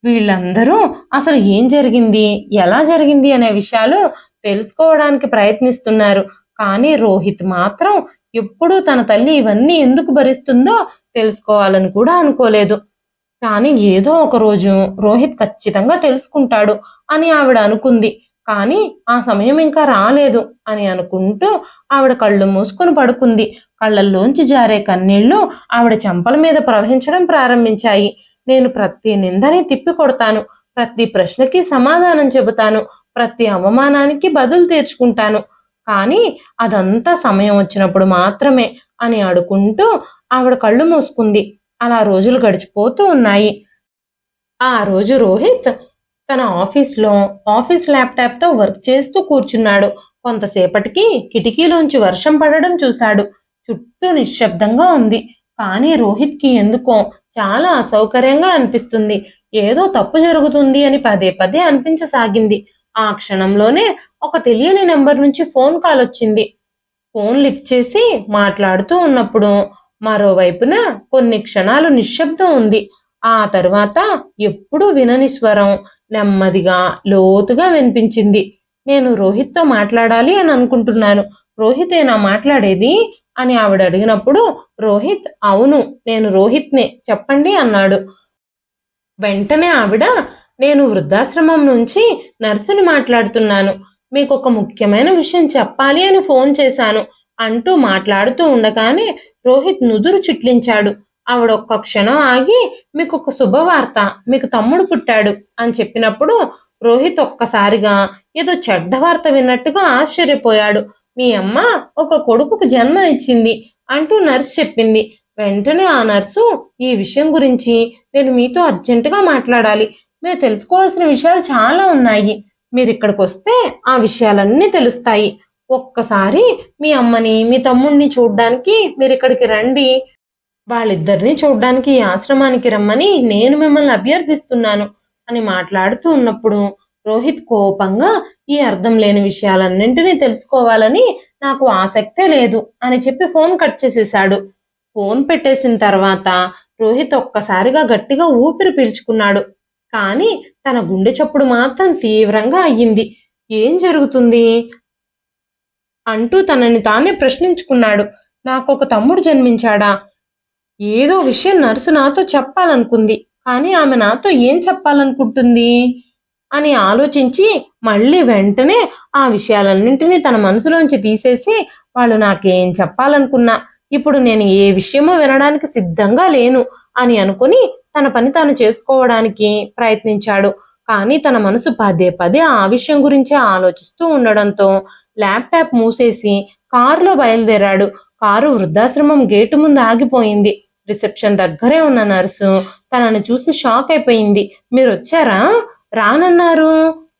వీళ్ళందరూ అసలు ఏం జరిగింది, ఎలా జరిగింది అనే విషయాలు తెలుసుకోవడానికి ప్రయత్నిస్తున్నారు. కానీ రోహిత్ మాత్రం ఎప్పుడూ తన తల్లి ఇవన్నీ ఎందుకు భరిస్తుందో తెలుసుకోవాలని కూడా అనుకోలేదు. కానీ ఏదో ఒక రోజు రోహిత్ ఖచ్చితంగా తెలుసుకుంటాడు అని ఆవిడ అనుకుంది. కానీ ఆ సమయం ఇంకా రాలేదు అని అనుకుంటూ ఆవిడ కళ్ళు మూసుకుని పడుకుంది. కళ్ళల్లోంచి జారే కన్నీళ్లు ఆవిడ చెంపల మీద ప్రవహించడం ప్రారంభించాయి. నేను ప్రతి నిందని తిప్పి కొడతాను, ప్రతి ప్రశ్నకి సమాధానం చెబుతాను, ప్రతి అవమానానికి బదులు తీర్చుకుంటాను, కానీ అదంతా సమయం వచ్చినప్పుడు మాత్రమే అని అనుకుంటూ ఆవిడ కళ్ళు మూసుకుంది. అలా రోజులు గడిచిపోతూ ఉన్నాయి. ఆ రోజు రోహిత్ తన ఆఫీస్ ల్యాప్టాప్తో వర్క్ చేస్తూ కూర్చున్నాడు. కొంతసేపటికి కిటికీలోంచి వర్షం పడడం చూశాడు. చుట్టూ నిశ్శబ్దంగా ఉంది. కానీ రోహిత్కి ఎందుకో చాలా అసౌకర్యంగా అనిపిస్తుంది. ఏదో తప్పు జరుగుతుంది అని పదే పదే అనిపించసాగింది. ఆ క్షణంలోనే ఒక తెలియని నెంబర్ నుంచి ఫోన్ కాల్ వచ్చింది. ఫోన్ లిఫ్ట్ చేసి మాట్లాడుతూ ఉన్నప్పుడు మరోవైపున కొన్ని క్షణాలు నిశ్శబ్దం ఉంది. ఆ తరువాత ఎప్పుడూ వినని స్వరం నెమ్మదిగా లోతుగా వినిపించింది. నేను రోహిత్తో మాట్లాడాలి అని అనుకుంటున్నాను. రోహితేనా మాట్లాడేది అని ఆవిడ అడిగినప్పుడు రోహిత్, అవును, నేను రోహిత్నే, చెప్పండి అన్నాడు. వెంటనే ఆవిడ, నేను వృద్ధాశ్రమం నుంచి నర్సుని మాట్లాడుతున్నాను, మీకు ఒక ముఖ్యమైన విషయం చెప్పాలి అని ఫోన్ చేశాను అంటూ మాట్లాడుతూ ఉండగానే రోహిత్ నుదురు చిట్లించాడు. ఆవిడ ఒక్క క్షణం ఆగి, మీకు ఒక శుభవార్త, మీకు తమ్ముడు పుట్టాడు అని చెప్పినప్పుడు రోహిత్ ఒక్కసారిగా ఏదో చెడ్డ వార్త విన్నట్టుగా ఆశ్చర్యపోయాడు. మీ అమ్మ ఒక కొడుకుకు జన్మ ఇచ్చింది అంటూ నర్సు చెప్పింది. వెంటనే ఆ నర్సు, ఈ విషయం గురించి నేను మీతో అర్జెంటుగా మాట్లాడాలి, మీరు తెలుసుకోవాల్సిన విషయాలు చాలా ఉన్నాయి, మీరు ఇక్కడికి వస్తే ఆ విషయాలన్నీ తెలుస్తాయి, ఒక్కసారి మీ అమ్మని మీ తమ్ముడిని చూడ్డానికి మీరు ఇక్కడికి రండి, వాళ్ళిద్దరినీ చూడ్డానికి ఈ ఆశ్రమానికి రమ్మని నేను మిమ్మల్ని అభ్యర్థిస్తున్నాను అని మాట్లాడుతూ ఉన్నప్పుడు రోహిత్ కోపంగా, ఈ అర్థం లేని విషయాలన్నింటినీ తెలుసుకోవాలని నాకు ఆసక్తే లేదు అని చెప్పి ఫోన్ కట్ చేసేశాడు. ఫోన్ పెట్టేసిన తర్వాత రోహిత్ ఒక్కసారిగా గట్టిగా ఊపిరి పీల్చుకున్నాడు. కానీ తన గుండె చప్పుడు మాత్రం తీవ్రంగా అయ్యింది. ఏం జరుగుతుంది అంటూ తనని తానే ప్రశ్నించుకున్నాడు. నాకొక తమ్ముడు జన్మించాడా? ఏదో విషయం నర్సు నాతో చెప్పాలనుకుంది, కానీ ఆమె నాతో ఏం చెప్పాలనుకుంటుంది అని ఆలోచించి మళ్ళీ వెంటనే ఆ విషయాలన్నింటినీ తన మనసులోంచి తీసేసి, వాళ్ళు నాకేం చెప్పాలనుకున్నా ఇప్పుడు నేను ఏ విషయమో వినడానికి సిద్ధంగా లేను అని అనుకుని తన పని తాను చేసుకోవడానికి ప్రయత్నించాడు. కానీ తన మనసు పదే పదే ఆ విషయం గురించే ఆలోచిస్తూ ఉండడంతో ల్యాప్టాప్ మూసేసి కారులో బయలుదేరాడు. కారు వృద్ధాశ్రమం గేటు ముందు ఆగిపోయింది. రిసెప్షన్ దగ్గరే ఉన్న నర్సు తనను చూసి షాక్ అయిపోయింది. మీరు వచ్చారా, రానన్నారు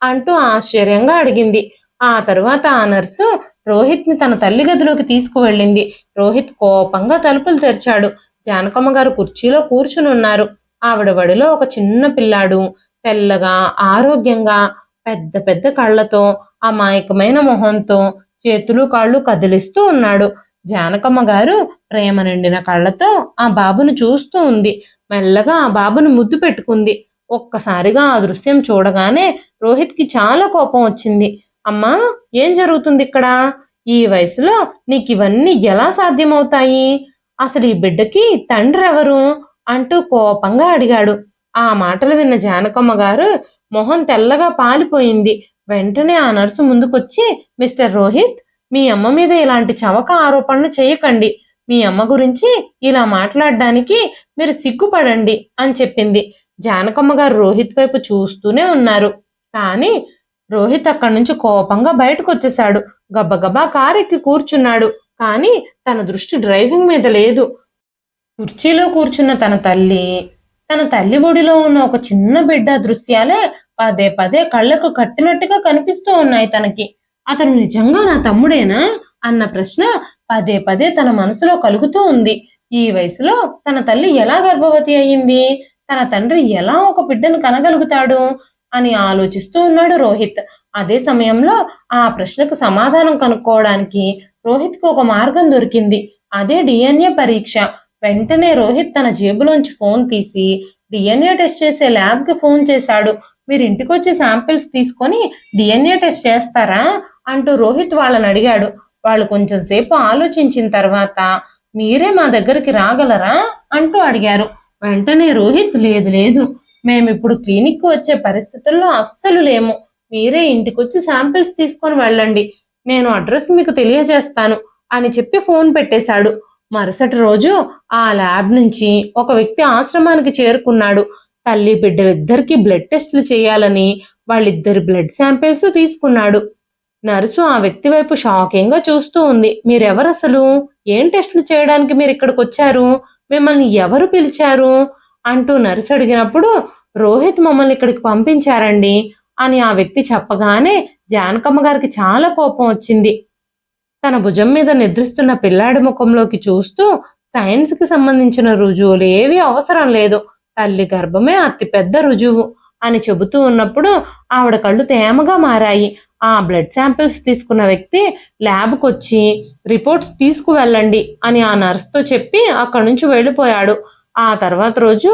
అంటూ ఆశ్చర్యంగా అడిగింది. ఆ తరువాత ఆ నర్సు రోహిత్ని తన తల్లి గదిలోకి తీసుకువెళ్ళింది. రోహిత్ కోపంగా తలుపులు తెరిచాడు. జానకమ్మ గారు కుర్చీలో కూర్చుని ఉన్నారు. ఆవిడ వడిలో ఒక చిన్న పిల్లాడు, తెల్లగా, ఆరోగ్యంగా, పెద్ద పెద్ద కళ్ళతో, అమాయకమైన మొహంతో చేతులు కాళ్ళు కదిలిస్తూ ఉన్నాడు. జానకమ్మ గారు ప్రేమ నిండిన కళ్ళతో ఆ బాబును చూస్తూ ఉంది. మెల్లగా ఆ బాబును ముద్దు పెట్టుకుంది. ఒక్కసారిగా ఆ దృశ్యం చూడగానే రోహిత్కి చాలా కోపం వచ్చింది. అమ్మా, ఏం జరుగుతుంది ఇక్కడ? ఈ వయసులో నీకు ఇవన్నీ ఎలా సాధ్యమవుతాయి? అసలు ఈ బిడ్డకి తండ్రి ఎవరు? అంటూ కోపంగా అడిగాడు. ఆ మాటలు విన్న జానకమ్మ గారు మొహం తెల్లగా పాలిపోయింది. వెంటనే ఆ నర్సు ముందుకొచ్చి, మిస్టర్ రోహిత్, మీ అమ్మ మీద ఇలాంటి చవక ఆరోపణలు చేయకండి. మీ అమ్మ గురించి ఇలా మాట్లాడడానికి మీరు సిగ్గుపడండి అని చెప్పింది. జానకమ్మ గారు రోహిత్ వైపు చూస్తూనే ఉన్నారు. కానీ రోహిత్ అక్కడి నుంచి కోపంగా బయటకు వచ్చేశాడు. గబగబా కారెక్కి కూర్చున్నాడు. కానీ తన దృష్టి డ్రైవింగ్ మీద లేదు. కుర్చీలో కూర్చున్న తన తల్లి ఒడిలో ఉన్న ఒక చిన్న బిడ్డ దృశ్యాలే పదే పదే కళ్ళకు కట్టినట్టుగా కనిపిస్తూ ఉన్నాయి తనకి. అతను నిజంగా నా తమ్ముడేనా అన్న ప్రశ్న పదే పదే తన మనసులో కలుగుతూ ఉంది. ఈ వయసులో తన తల్లి ఎలా గర్భవతి అయ్యింది? తన తండ్రి ఎలా ఒక బిడ్డను కనగలుగుతాడు అని ఆలోచిస్తూ ఉన్నాడు రోహిత్. అదే సమయంలో ఆ ప్రశ్నకు సమాధానం కనుక్కోవడానికి రోహిత్కి ఒక మార్గం దొరికింది. అదే డిఎన్ఏ పరీక్ష. వెంటనే రోహిత్ తన జేబులోంచి ఫోన్ తీసి డిఎన్ఏ టెస్ట్ చేసే ల్యాబ్కి ఫోన్ చేశాడు. మీరు ఇంటికొచ్చి శాంపిల్స్ తీసుకొని డిఎన్ఏ టెస్ట్ చేస్తారా అంటూ రోహిత్ వాళ్ళని అడిగాడు. వాళ్ళు కొంచెం సేపు ఆలోచించిన తర్వాత, మీరే మా దగ్గరికి రాగలరా అంటూ అడిగారు. వెంటనే రోహిత్, లేదు లేదు, మేమిప్పుడు క్లినిక్కి వచ్చే పరిస్థితుల్లో అస్సలు లేము. మీరే ఇంటికొచ్చి శాంపిల్స్ తీసుకొని వెళ్ళండి. నేను అడ్రస్ మీకు తెలియజేస్తాను అని చెప్పి ఫోన్ పెట్టేశాడు. మరుసటి రోజు ఆ ల్యాబ్ నుంచి ఒక వ్యక్తి ఆశ్రమానికి చేరుకున్నాడు. తల్లి బిడ్డలిద్దరికీ బ్లడ్ టెస్టులు చేయాలని వాళ్ళిద్దరి బ్లడ్ శాంపిల్స్ తీసుకున్నాడు. నర్సు ఆ వ్యక్తి వైపు షాకింగ్గా చూస్తూ ఉంది. మీరెవరసలు? ఏం టెస్టులు చేయడానికి మీరు ఇక్కడికి వచ్చారు? మిమ్మల్ని ఎవరు పిలిచారు అంటూ నర్సు అడిగినప్పుడు, రోహిత్ మమ్మల్ని ఇక్కడికి పంపించారండి అని ఆ వ్యక్తి చెప్పగానే జానకమ్మ గారికి చాలా కోపం వచ్చింది. తన భుజం మీద నిద్రిస్తున్న పిల్లాడి ముఖంలోకి చూస్తూ, సైన్స్కి సంబంధించిన రుజువులు ఏవి అవసరం లేదు, తల్లి గర్భమే అతిపెద్ద రుజువు అని చెబుతూ ఉన్నప్పుడు ఆవిడ కళ్ళు తేమగా మారాయి. ఆ బ్లడ్ శాంపిల్స్ తీసుకున్న వ్యక్తి ల్యాబ్కి వచ్చి రిపోర్ట్స్ తీసుకువెళ్ళండి అని ఆ నర్సుతో చెప్పి అక్కడి నుంచి వెళ్ళిపోయాడు. ఆ తర్వాత రోజు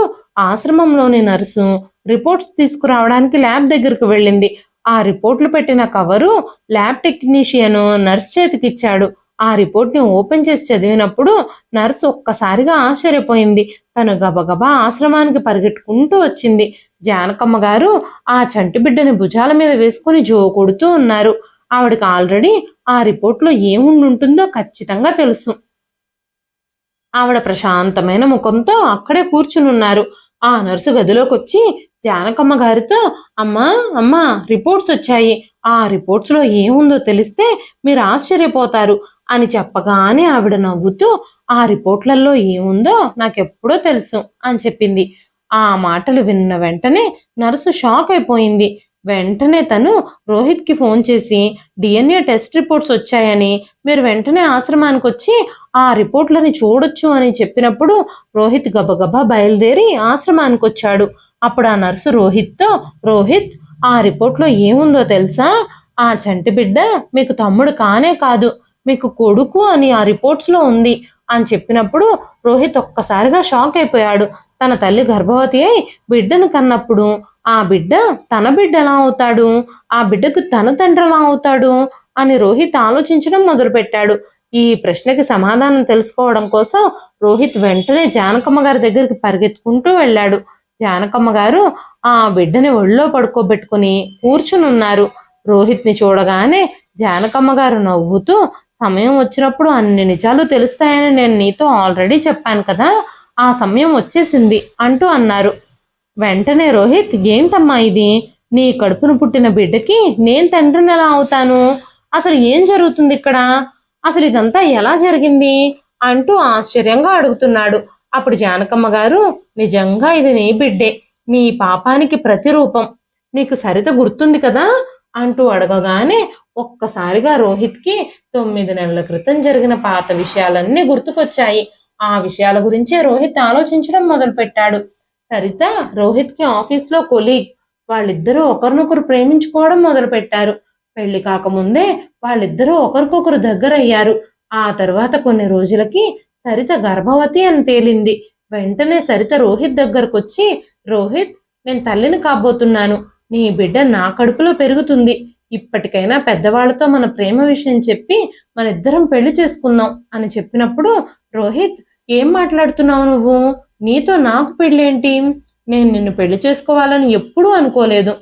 ఆశ్రమంలోని నర్సు రిపోర్ట్స్ తీసుకురావడానికి ల్యాబ్ దగ్గరకు వెళ్ళింది. ఆ రిపోర్ట్లు పెట్టిన కవరు ల్యాబ్ టెక్నీషియన్ నర్స్ చేతికిచ్చాడు. ఆ రిపోర్ట్ని ఓపెన్ చేసి చదివినప్పుడు నర్సు ఒక్కసారిగా ఆశ్చర్యపోయింది. తను గబగబా ఆశ్రమానికి పరిగెట్టుకుంటూ వచ్చింది. జానకమ్మ గారు ఆ చంటి బిడ్డని భుజాల మీద వేసుకుని జో కొడుతూ ఉన్నారు. ఆవిడకి ఆల్రెడీ ఆ రిపోర్ట్లో ఏముండుంటుందో ఖచ్చితంగా తెలుసు. ఆవిడ ప్రశాంతమైన ముఖంతో అక్కడే కూర్చునున్నారు. ఆ నర్సు గదిలోకి వచ్చి జానకమ్మ గారితో, అమ్మా అమ్మా, రిపోర్ట్స్ వచ్చాయి. ఆ రిపోర్ట్స్లో ఏముందో తెలిస్తే మీరు ఆశ్చర్యపోతారు అని చెప్పగానే ఆవిడ నవ్వుతూ, ఆ రిపోర్ట్లలో ఏముందో నాకెప్పుడో తెలుసు అని చెప్పింది. ఆ మాటలు విన్న వెంటనే నర్సు షాక్ అయిపోయింది. వెంటనే తను రోహిత్కి ఫోన్ చేసి, డిఎన్ఏ టెస్ట్ రిపోర్ట్స్ వచ్చాయని, మీరు వెంటనే ఆశ్రమానికి వచ్చి ఆ రిపోర్ట్లని చూడొచ్చు అని చెప్పినప్పుడు రోహిత్ గబగబా బయలుదేరి ఆశ్రమానికి వచ్చాడు. అప్పుడు ఆ నర్సు రోహిత్తో, రోహిత్, ఆ రిపోర్ట్లో ఏముందో తెలుసా? ఆ చంటి బిడ్డ మీకు తమ్ముడు కానే కాదు, మీకు కొడుకు అని ఆ రిపోర్ట్స్లో ఉంది అని చెప్పినప్పుడు రోహిత్ ఒక్కసారిగా షాక్ అయిపోయాడు. తన తల్లి గర్భవతి అయి బిడ్డను కన్నప్పుడు ఆ బిడ్డ తన బిడ్డ ఎలా అవుతాడు? ఆ బిడ్డకు తన తండ్రి ఎలా అవుతాడు అని రోహిత్ ఆలోచించడం మొదలుపెట్టాడు. ఈ ప్రశ్నకి సమాధానం తెలుసుకోవడం కోసం రోహిత్ వెంటనే జానకమ్మ గారి దగ్గరికి పరిగెత్తుకుంటూ వెళ్ళాడు. జానకమ్మ గారు ఆ బిడ్డని ఒళ్ళో పడుకోబెట్టుకుని కూర్చునున్నారు. రోహిత్ని చూడగానే జానకమ్మ గారు నవ్వుతూ, సమయం వచ్చినప్పుడు అన్ని నిజాలు తెలుస్తాయని నేను నీతో ఆల్రెడీ చెప్పాను కదా, ఆ సమయం వచ్చేసింది అంటూ అన్నారు. వెంటనే రోహిత్, ఏంటమ్మా ఇది? నీ కడుపును పుట్టిన బిడ్డకి నేను తండ్రిని ఎలా అవుతాను? అసలు ఏం జరుగుతుంది ఇక్కడ? అసలు ఇదంతా ఎలా జరిగింది అంటూ ఆశ్చర్యంగా అడుగుతున్నాడు. అప్పుడు జానకమ్మ గారు, నిజంగా ఇది నీ బిడ్డే, నీ పాపానికి ప్రతిరూపం. నీకు సరిత గుర్తుంది కదా అంటూ అడగగానే ఒక్కసారిగా రోహిత్కి 9 నెలల క్రితం జరిగిన పాత విషయాలన్నీ గుర్తుకొచ్చాయి. ఆ విషయాల గురించే రోహిత్ ఆలోచించడం మొదలుపెట్టాడు. సరిత రోహిత్కి ఆఫీస్లో కొలీగ్. వాళ్ళిద్దరూ ఒకరినొకరు ప్రేమించుకోవడం మొదలుపెట్టారు. పెళ్లి కాకముందే వాళ్ళిద్దరూ ఒకరికొకరు దగ్గరయ్యారు. ఆ తర్వాత కొన్ని రోజులకి సరిత గర్భవతి అని తేలింది. వెంటనే సరిత రోహిత్ దగ్గరకొచ్చి, రోహిత్, నేను తల్లిని కాబోతున్నాను. నీ బిడ్డ నా కడుపులో పెరుగుతుంది. ఇప్పటికైనా పెద్దవాళ్లతో మన ప్రేమ విషయం చెప్పి మన ఇద్దరం పెళ్లి చేసుకుందాం అని చెప్పినప్పుడు, రోహిత్, ఏం మాట్లాడుతున్నావు నువ్వు? నీతో నాకు పెళ్ళేంటి? నేను నిన్ను పెళ్లి చేసుకోవాలని ఎప్పుడూ అనుకోలేదు.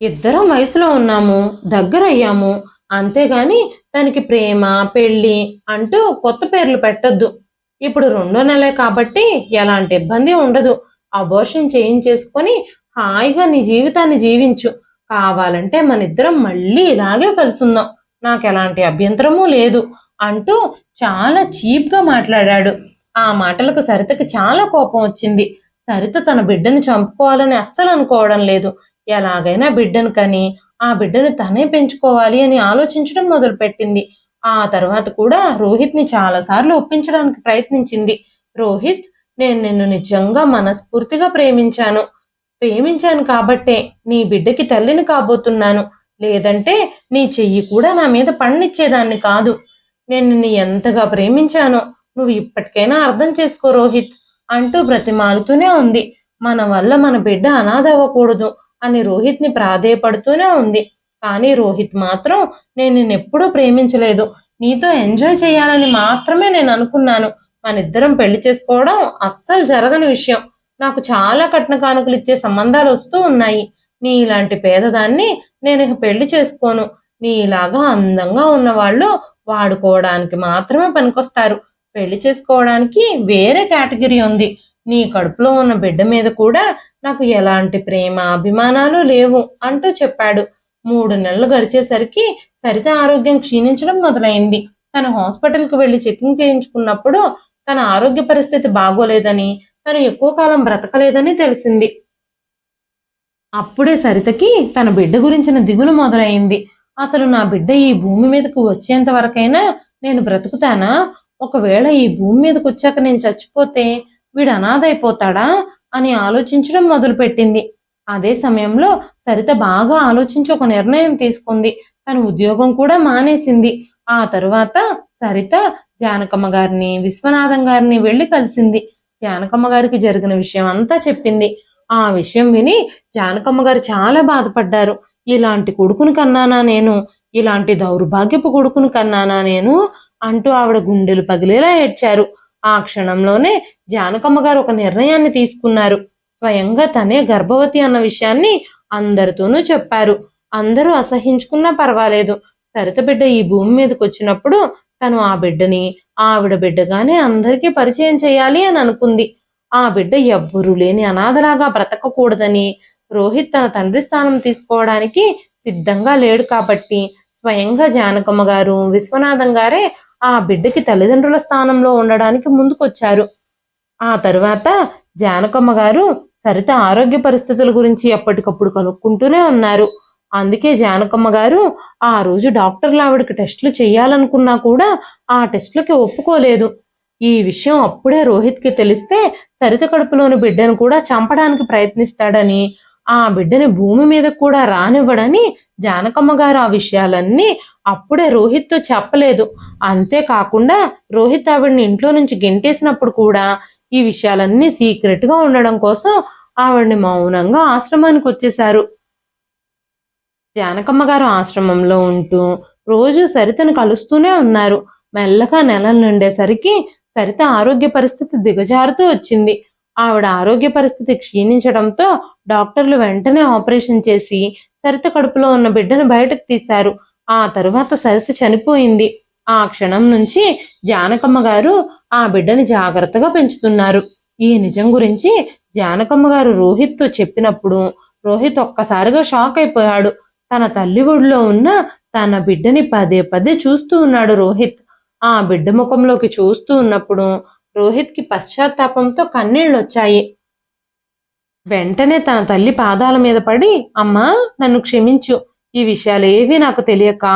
ఇద్దరం వయసులో ఉన్నాము, దగ్గరయ్యాము, అంతేగాని దానికి ప్రేమ పెళ్ళి అంటూ కొత్త పేర్లు పెట్టొద్దు. ఇప్పుడు 2వ నెలే కాబట్టి ఎలాంటి ఇబ్బంది ఉండదు. అబోర్షన్ చేయించేసుకొని హాయిగా నీ జీవితాన్ని జీవించు. కావాలంటే మన ఇద్దరం మళ్ళీ ఇలాగే కలుసుందాం. నాకు ఎలాంటి అభ్యంతరమూ లేదు అంటూ చాలా చీప్గా మాట్లాడాడు. ఆ మాటలకు సరితకి చాలా కోపం వచ్చింది. సరిత తన బిడ్డను చంపుకోవాలని అస్సలు అనుకోవడం లేదు. ఎలాగైనా బిడ్డను కని ఆ బిడ్డను తనే పెంచుకోవాలి అని ఆలోచించడం మొదలుపెట్టింది. ఆ తర్వాత కూడా రోహిత్ని చాలాసార్లు ఒప్పించడానికి ప్రయత్నించింది. రోహిత్, నేను నిన్ను నిజంగా మనస్ఫూర్తిగా ప్రేమించాను కాబట్టే నీ బిడ్డకి తల్లిని కాబోతున్నాను. లేదంటే నీ చెయ్యి కూడా నా మీద పన్నిచ్చేదాన్ని కాదు. నేను నిన్ను ఎంతగా ప్రేమించానో నువ్వు ఇప్పటికైనా అర్థం చేసుకో రోహిత్ అంటూ బ్రతిమాలుతూనే ఉంది. మన వల్ల మన బిడ్డ అనాథ అవ్వకూడదు అని రోహిత్ని ప్రాధేయపడుతూనే ఉంది. కానీ రోహిత్ మాత్రం, నేను నిన్నెప్పుడూ ప్రేమించలేదు, నీతో ఎంజాయ్ చేయాలని మాత్రమే నేను అనుకున్నాను. మనిద్దరం పెళ్లి చేసుకోవడం అస్సలు జరగని విషయం. నాకు చాలా కట్న కానుకలు ఇచ్చే సంబంధాలు వస్తూ ఉన్నాయి. నీ ఇలాంటి పేదదాన్ని నేను ఇక పెళ్లి చేసుకోను. నీలాగా అందంగా ఉన్నవాళ్ళు వాడుకోవడానికి మాత్రమే పనికొస్తారు. పెళ్లి చేసుకోవడానికి వేరే కేటగిరీ ఉంది. నీ కడుపులో ఉన్న బిడ్డ మీద కూడా నాకు ఎలాంటి ప్రేమ అభిమానాలు లేవు అంటూ చెప్పాడు. 3 నెలలు గడిచేసరికి సరిత ఆరోగ్యం క్షీణించడం మొదలైంది. తను హాస్పిటల్కి వెళ్లి చెకింగ్ చేయించుకున్నప్పుడు తన ఆరోగ్య పరిస్థితి బాగోలేదని, తను ఎక్కువ కాలం బ్రతకలేదని తెలిసింది. అప్పుడే సరితకి తన బిడ్డ గురించిన దిగులు మొదలైంది. అసలు నా బిడ్డ ఈ భూమి మీదకు వచ్చేంత వరకైనా నేను బ్రతుకుతానా? ఒకవేళ ఈ భూమి మీదకి వచ్చాక నేను చచ్చిపోతే వీడు అనాథైపోతాడా అని ఆలోచించడం మొదలుపెట్టింది. అదే సమయంలో సరిత బాగా ఆలోచించి ఒక నిర్ణయం తీసుకుంది. తన ఉద్యోగం కూడా మానేసింది. ఆ తరువాత సరిత జానకమ్మ గారిని, విశ్వనాథం గారిని వెళ్ళి కలిసింది. జానకమ్మ గారికి జరిగిన విషయం అంతా చెప్పింది. ఆ విషయం విని జానకమ్మ గారు చాలా బాధపడ్డారు. ఇలాంటి కొడుకుని కన్నానా నేను? ఇలాంటి దౌర్భాగ్యపు కొడుకుని కన్నానా నేను అంటూ ఆవిడ గుండెలు పగిలేలా ఏడ్చారు. ఆ క్షణంలోనే జానకమ్మ గారు ఒక నిర్ణయాన్ని తీసుకున్నారు. స్వయంగా తనే గర్భవతి అన్న విషయాన్ని అందరితోనూ చెప్పారు. అందరూ అసహించుకున్నా పర్వాలేదు, సరిత బిడ్డ ఈ భూమి మీదకి వచ్చినప్పుడు తను ఆ బిడ్డని ఆవిడ బిడ్డగానే అందరికీ పరిచయం చేయాలి అని అనుకుంది. ఆ బిడ్డ ఎవ్వరూ లేని అనాథలాగా బ్రతకకూడదని, రోహిత్ తన తండ్రి స్థానం తీసుకోవడానికి సిద్ధంగా లేడు కాబట్టి స్వయంగా జానకమ్మ గారు, విశ్వనాథం గారే ఆ బిడ్డకి తల్లిదండ్రుల స్థానంలో ఉండడానికి ముందుకొచ్చారు. ఆ తరువాత జానకమ్మ గారు సరిత ఆరోగ్య పరిస్థితుల గురించి ఎప్పటికప్పుడు కనుక్కుంటూనే ఉన్నారు. అందుకే జానకమ్మ గారు ఆ రోజు డాక్టర్లు ఆవిడకి టెస్టులు చేయాలనుకున్నా కూడా ఆ టెస్టులకి ఒప్పుకోలేదు. ఈ విషయం అప్పుడే రోహిత్కి తెలిస్తే సరిత కడుపులోని బిడ్డను కూడా చంపడానికి ప్రయత్నిస్తాడని, ఆ బిడ్డని భూమి మీద కూడా రానివ్వడని జానకమ్మ గారు ఆ విషయాలన్నీ అప్పుడే రోహిత్తో చెప్పలేదు. అంతేకాకుండా రోహిత్ ఆవిడని ఇంట్లో నుంచి గెంటేసినప్పుడు కూడా ఈ విషయాలన్నీ సీక్రెట్గా ఉండడం కోసం ఆవిడ్ని మౌనంగా ఆశ్రమానికి వచ్చేశారు. జానకమ్మ గారు ఆశ్రమంలో ఉంటూ రోజు సరితను కలుస్తూనే ఉన్నారు. మెల్లగా నెలలు నిండేసరికి సరిత ఆరోగ్య పరిస్థితి దిగజారుతూ వచ్చింది. ఆవిడ ఆరోగ్య పరిస్థితి క్షీణించడంతో డాక్టర్లు వెంటనే ఆపరేషన్ చేసి సరిత కడుపులో ఉన్న బిడ్డను బయటకు తీశారు. ఆ తరువాత సరిత చనిపోయింది. ఆ క్షణం నుంచి జానకమ్మ గారు ఆ బిడ్డని జాగ్రత్తగా పెంచుతున్నారు. ఈ నిజం గురించి జానకమ్మ గారు రోహిత్తో చెప్పినప్పుడు రోహిత్ ఒక్కసారిగా షాక్ అయిపోయాడు. తన తల్లి ఒడిలో ఉన్న తన బిడ్డని పదే పదే చూస్తూ ఉన్నాడు రోహిత్. ఆ బిడ్డ ముఖంలోకి చూస్తూ ఉన్నప్పుడు రోహిత్కి పశ్చాత్తాపంతో కన్నీళ్ళొచ్చాయి. వెంటనే తన తల్లి పాదాల మీద పడి, అమ్మా, నన్ను క్షమించు. ఈ విషయాలేవీ నాకు తెలియక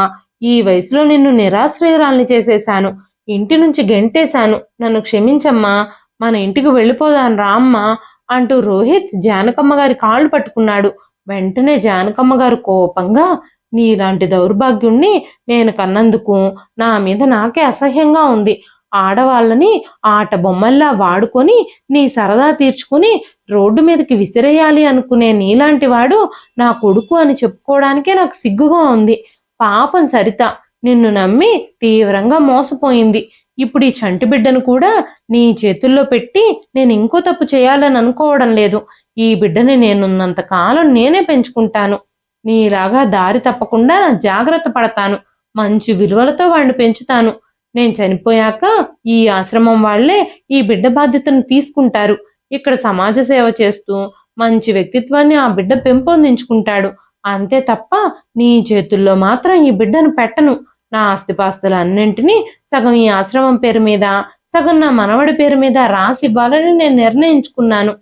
ఈ వయసులో నిన్ను నిరాశ్రయురాల్ని చేసేశాను. ఇంటి నుంచి గెంటేశాను. నన్ను క్షమించమ్మా. మన ఇంటికి వెళ్ళిపోదాను రా అమ్మా అంటూ రోహిత్ జానకమ్మ గారి కాళ్ళు పట్టుకున్నాడు. వెంటనే జానకమ్మ గారు కోపంగా, నీలాంటి దౌర్భాగ్యుణ్ణి నేను కన్నందుకు నా మీద నాకే అసహ్యంగా ఉంది. ఆడవాళ్ళని ఆట బొమ్మల్లా వాడుకొని నీ సరదా తీర్చుకుని రోడ్డు మీదకి విసిరేయాలి అనుకునే నీలాంటి వాడు నా కొడుకు అని చెప్పుకోవడానికే నాకు సిగ్గుగా ఉంది. పాపం సరిత నిన్ను నమ్మి తీవ్రంగా మోసపోయింది. ఇప్పుడు ఈ చంటి బిడ్డను కూడా నీ చేతుల్లో పెట్టి నేను ఇంకో తప్పు చేయాలని అనుకోవడం లేదు. ఈ బిడ్డని నేనున్నంత కాలం నేనే పెంచుకుంటాను. నీలాగా దారి తప్పకుండా జాగ్రత్త పడతాను. మంచి విలువలతో వాడిని పెంచుతాను. నేను చనిపోయాక ఈ ఆశ్రమం వాళ్లే ఈ బిడ్డ బాధ్యతను తీసుకుంటారు. ఇక్కడ సమాజ సేవ చేస్తూ మంచి వ్యక్తిత్వాన్ని ఆ బిడ్డ పెంపొందించుకుంటాడు. అంతే తప్ప నీ చేతుల్లో మాత్రం ఈ బిడ్డను పెట్టను. నా ఆస్తిపాస్తులన్నింటినీ సగం ఈ ఆశ్రమం పేరు మీద, సగం నా మనవడి పేరు మీద రాసి ఇవ్వాలని నేను నిర్ణయించుకున్నాను.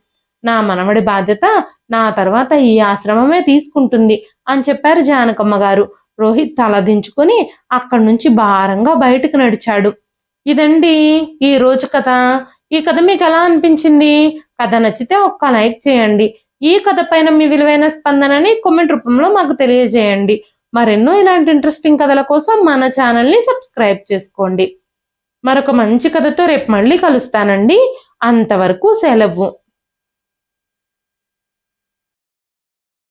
నా మనవడి బాధ్యత నా తర్వాత ఈ ఆశ్రమమే తీసుకుంటుంది అని చెప్పారు జానకమ్మ గారు. రోహిత్ తలదించుకొని అక్కడి నుంచి భారంగా బయటకు నడిచాడు. ఇదండి ఈ రోజు కథ. ఈ కథ మీకు ఎలా అనిపించింది? కథ నచ్చితే ఒక్క లైక్ చేయండి. ఈ కథ పైన మీ విలువైన స్పందనని కామెంట్ రూపంలో మాకు తెలియజేయండి. మరెన్నో ఇలాంటి ఇంట్రెస్టింగ్ కథల కోసం మన ఛానల్ని సబ్స్క్రైబ్ చేసుకోండి. మరొక మంచి కథతో రేపు మళ్ళీ కలుస్తానండి. అంతవరకు సెలవు.